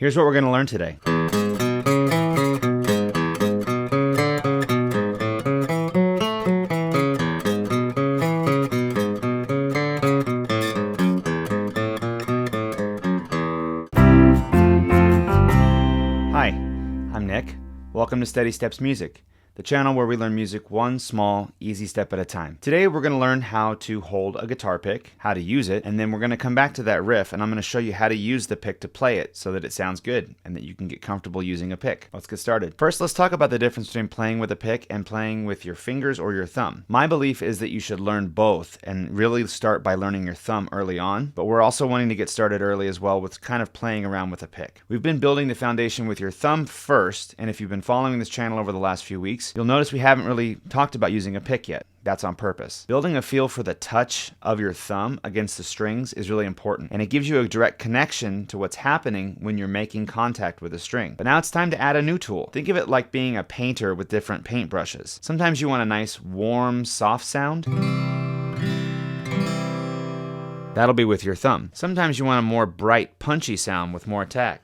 Here's what we're going to learn today. Hi, I'm Nick. Welcome to Steady Steps Music, the channel where we learn music one small, easy step at a time. Today we're going to learn how to hold a guitar pick, how to use it, and then we're going to come back to that riff and I'm going to show you how to use the pick to play it so that it sounds good and that you can get comfortable using a pick. Let's get started. First, let's talk about the difference between playing with a pick and playing with your fingers or your thumb. My belief is that you should learn both and really start by learning your thumb early on, but we're also wanting to get started early as well with kind of playing around with a pick. We've been building the foundation with your thumb first, and if you've been following this channel over the last few weeks, you'll notice we haven't really talked about using a pick yet. That's on purpose. Building a feel for the touch of your thumb against the strings is really important, and it gives you a direct connection to what's happening when you're making contact with a string. But now it's time to add a new tool. Think of it like being a painter with different paint brushes. Sometimes you want a nice, warm, soft sound. That'll be with your thumb. Sometimes you want a more bright, punchy sound with more attack.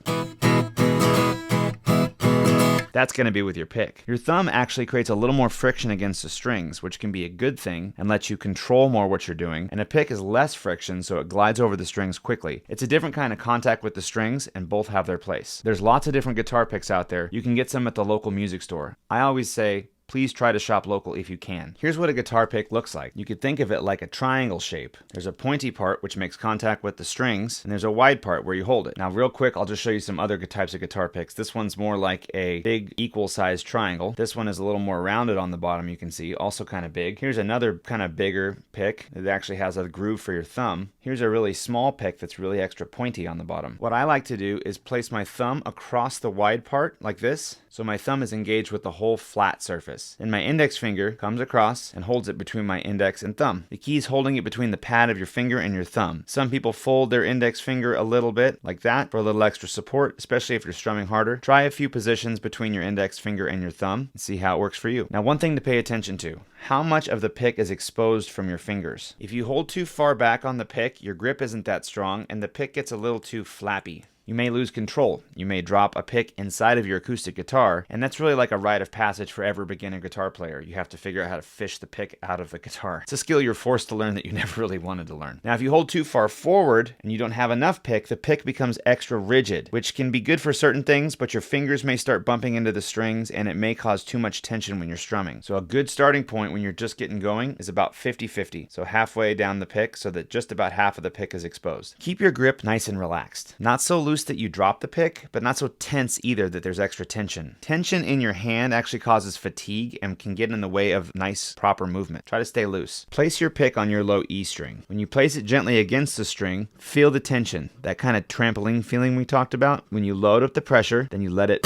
That's going to be with your pick. Your thumb actually creates a little more friction against the strings, which can be a good thing and lets you control more what you're doing, and a pick is less friction, so it glides over the strings quickly. It's a different kind of contact with the strings, and both have their place. There's lots of different guitar picks out there. You can get some at the local music store. I always say, please try to shop local if you can. Here's what a guitar pick looks like. You could think of it like a triangle shape. There's a pointy part which makes contact with the strings, and there's a wide part where you hold it. Now real quick, I'll just show you some other types of guitar picks. This one's more like a big equal sized triangle. This one is a little more rounded on the bottom, you can see, also kind of big. Here's another kind of bigger pick that actually has a groove for your thumb. Here's a really small pick that's really extra pointy on the bottom. What I like to do is place my thumb across the wide part like this, so my thumb is engaged with the whole flat surface. And my index finger comes across and holds it between my index and thumb. The key is holding it between the pad of your finger and your thumb. Some people fold their index finger a little bit like that for a little extra support, especially if you're strumming harder. Try a few positions between your index finger and your thumb and see how it works for you. Now, one thing to pay attention to: how much of the pick is exposed from your fingers. If you hold too far back on the pick, your grip isn't that strong and the pick gets a little too flappy. You may lose control. You may drop a pick inside of your acoustic guitar, and that's really like a rite of passage for every beginner guitar player. You have to figure out how to fish the pick out of the guitar. It's a skill you're forced to learn that you never really wanted to learn. Now, if you hold too far forward and you don't have enough pick, the pick becomes extra rigid, which can be good for certain things, but your fingers may start bumping into the strings and it may cause too much tension when you're strumming. So a good starting point when you're just getting going is about 50-50. So halfway down the pick so that just about half of the pick is exposed. Keep your grip nice and relaxed. Not so loose that you drop the pick, but not so tense either that there's extra tension. Tension in your hand actually causes fatigue and can get in the way of nice, proper movement. Try to stay loose. Place your pick on your low E string. When you place it gently against the string, feel the tension, that kind of trampoline feeling we talked about. When you load up the pressure, then you let it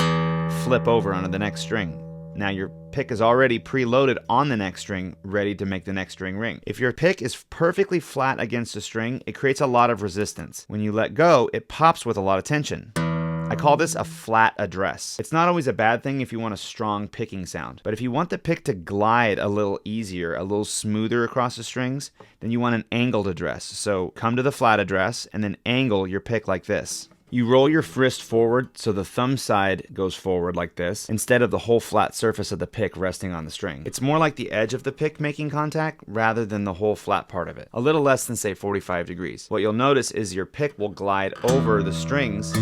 flip over onto the next string. Now your pick is already preloaded on the next string, ready to make the next string ring. If your pick is perfectly flat against the string, it creates a lot of resistance. When you let go, it pops with a lot of tension. I call this a flat address. It's not always a bad thing if you want a strong picking sound, but if you want the pick to glide a little easier, a little smoother across the strings, then you want an angled address. So come to the flat address and then angle your pick like this. You roll your wrist forward so the thumb side goes forward like this, instead of the whole flat surface of the pick resting on the string. It's more like the edge of the pick making contact rather than the whole flat part of it. A little less than, say, 45 degrees. What you'll notice is your pick will glide over the strings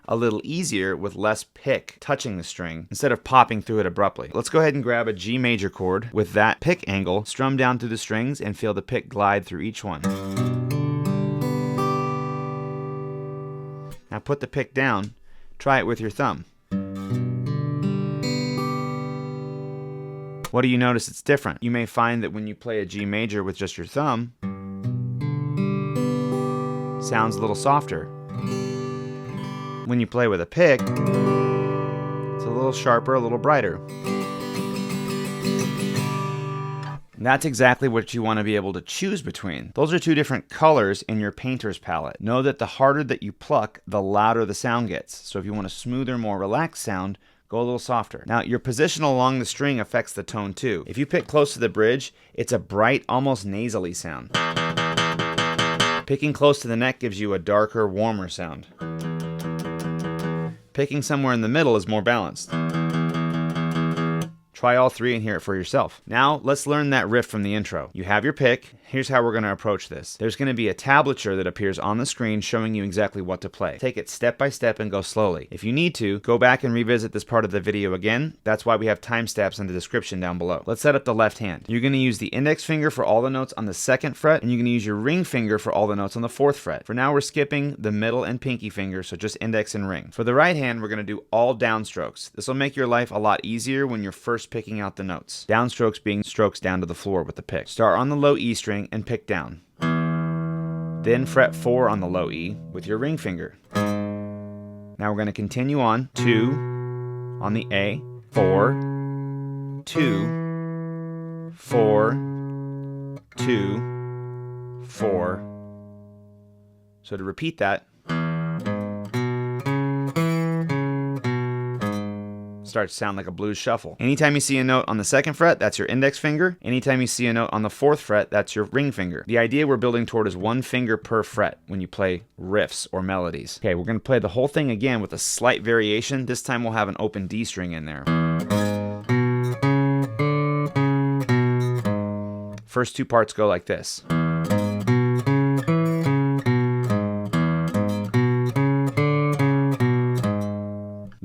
a little easier with less pick touching the string instead of popping through it abruptly. Let's go ahead and grab a G major chord with that pick angle, strum down through the strings, and feel the pick glide through each one. Now put the pick down, try it with your thumb. What do you notice it's different? You may find that when you play a G major with just your thumb, it sounds a little softer. When you play with a pick, it's a little sharper, a little brighter. And that's exactly what you want to be able to choose between. Those are two different colors in your painter's palette. Know that the harder that you pluck, the louder the sound gets. So if you want a smoother, more relaxed sound, go a little softer. Now, your position along the string affects the tone too. If you pick close to the bridge, it's a bright, almost nasally sound. Picking close to the neck gives you a darker, warmer sound. Picking somewhere in the middle is more balanced. Try all three and hear it for yourself. Now, let's learn that riff from the intro. You have your pick. Here's how we're going to approach this. There's going to be a tablature that appears on the screen showing you exactly what to play. Take it step by step and go slowly. If you need to, go back and revisit this part of the video again. That's why we have timestamps in the description down below. Let's set up the left hand. You're going to use the index finger for all the notes on the 2nd fret, and you're going to use your ring finger for all the notes on the 4th fret. For now, we're skipping the middle and pinky finger, so just index and ring. For the right hand, we're going to do all downstrokes. This will make your life a lot easier when you're first picking out the notes. Downstrokes being strokes down to the floor with the pick. Start on the low E string and pick down. Then fret 4 on the low E with your ring finger. Now we're going to continue on 2 on the A, 4, 2, 4, 2, 4. So to repeat that, starts to sound like a blues shuffle. Anytime you see a note on the 2nd fret, that's your index finger. Anytime you see a note on the 4th fret, that's your ring finger. The idea we're building toward is 1 finger per fret when you play riffs or melodies. Okay, we're going to play the whole thing again with a slight variation. This time we'll have an open D string in there. First 2 parts go like this.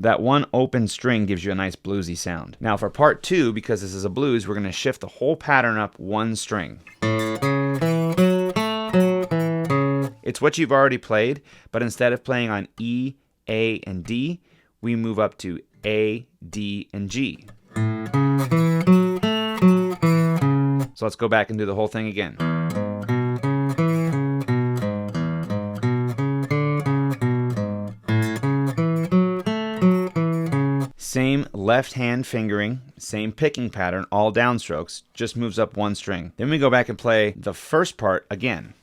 That 1 open string gives you a nice bluesy sound. Now for part 2, because this is a blues, we're going to shift the whole pattern up 1 string. It's what you've already played, but instead of playing on E, A, and D, we move up to A, D, and G. So let's go back and do the whole thing again. Same left hand fingering, same picking pattern, all downstrokes, just moves up 1 string. Then we go back and play the first part again.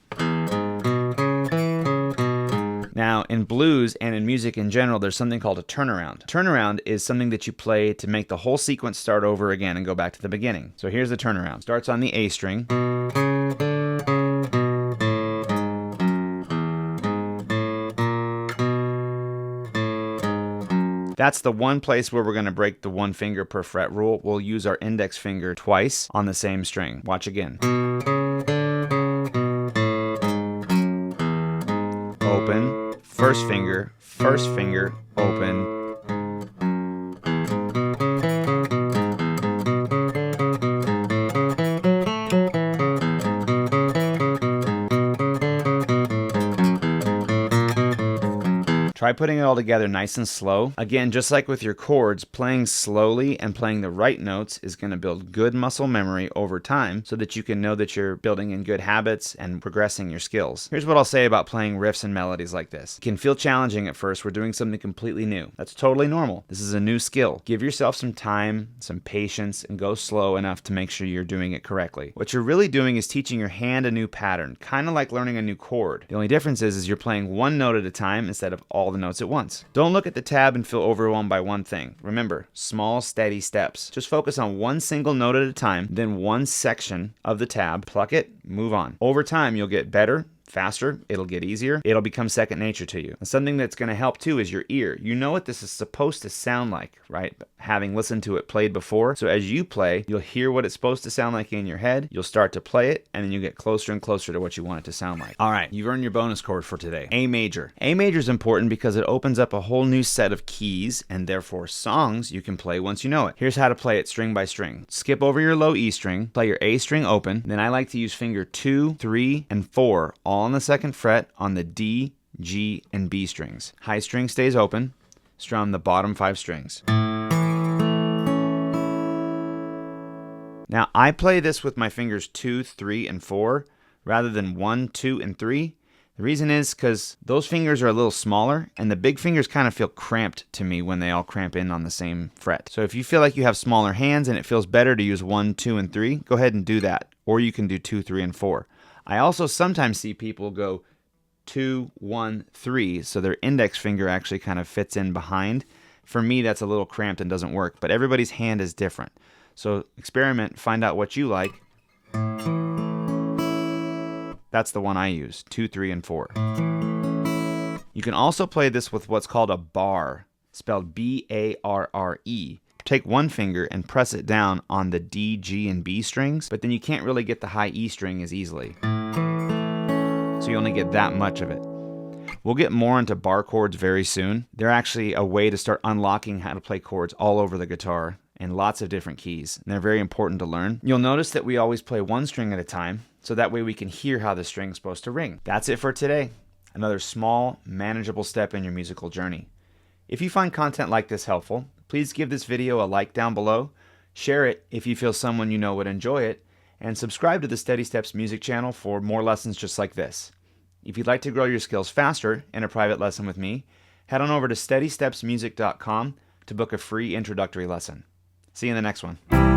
Now, in blues and in music in general, there's something called a turnaround. Turnaround is something that you play to make the whole sequence start over again and go back to the beginning. So here's the turnaround. Starts on the A string. That's the one place where we're going to break the 1 finger per fret rule. We'll use our index finger twice on the same string. Watch again. Open, first finger, open. Try putting it all together nice and slow. Again, just like with your chords, playing slowly and playing the right notes is going to build good muscle memory over time so that you can know that you're building in good habits and progressing your skills. Here's what I'll say about playing riffs and melodies like this. It can feel challenging at first. We're doing something completely new. That's totally normal. This is a new skill. Give yourself some time, some patience, and go slow enough to make sure you're doing it correctly. What you're really doing is teaching your hand a new pattern, kind of like learning a new chord. The only difference is you're playing 1 note at a time instead of all the notes at once. Don't look at the tab and feel overwhelmed by one thing. Remember, small, steady steps. Just focus on 1 single note at a time, then 1 section of the tab, pluck it, move on. Over time, you'll get better, faster, it'll get easier, it'll become second nature to you. And something that's going to help too is your ear. You know what this is supposed to sound like, right? Having listened to it played before. So as you play, you'll hear what it's supposed to sound like in your head, you'll start to play it, and then you get closer and closer to what you want it to sound like. Alright, you've earned your bonus chord for today. A major. A major is important because it opens up a whole new set of keys, and therefore songs you can play once you know it. Here's how to play it string by string. Skip over your low E string, play your A string open, then I like to use finger 2, 3, and 4, all on the 2nd fret on the D, G, and B strings. High string stays open, strum the bottom 5 strings. Now I play this with my fingers 2, 3, and 4 rather than 1, 2, and 3. The reason is because those fingers are a little smaller and the big fingers kind of feel cramped to me when they all cramp in on the same fret. So if you feel like you have smaller hands and it feels better to use 1, 2, and 3, go ahead and do that. Or you can do 2, 3, and 4. I also sometimes see people go 2, 1, 3, so their index finger actually kind of fits in behind. For me, that's a little cramped and doesn't work, but everybody's hand is different. So experiment, find out what you like. That's the one I use, 2, 3, and 4. You can also play this with what's called a bar spelled B-A-R-R-E. Take one finger and press it down on the D, G, and B strings, but then you can't really get the high E string as easily. So you only get that much of it. We'll get more into bar chords very soon. They're actually a way to start unlocking how to play chords all over the guitar in lots of different keys, and they're very important to learn. You'll notice that we always play one string at a time, so that way we can hear how the string's supposed to ring. That's it for today. Another small, manageable step in your musical journey. If you find content like this helpful, please give this video a like down below, share it if you feel someone you know would enjoy it, and subscribe to the Steady Steps music channel for more lessons just like this. If you'd like to grow your skills faster in a private lesson with me, head on over to steadystepsmusic.com to book a free introductory lesson. See you in the next one.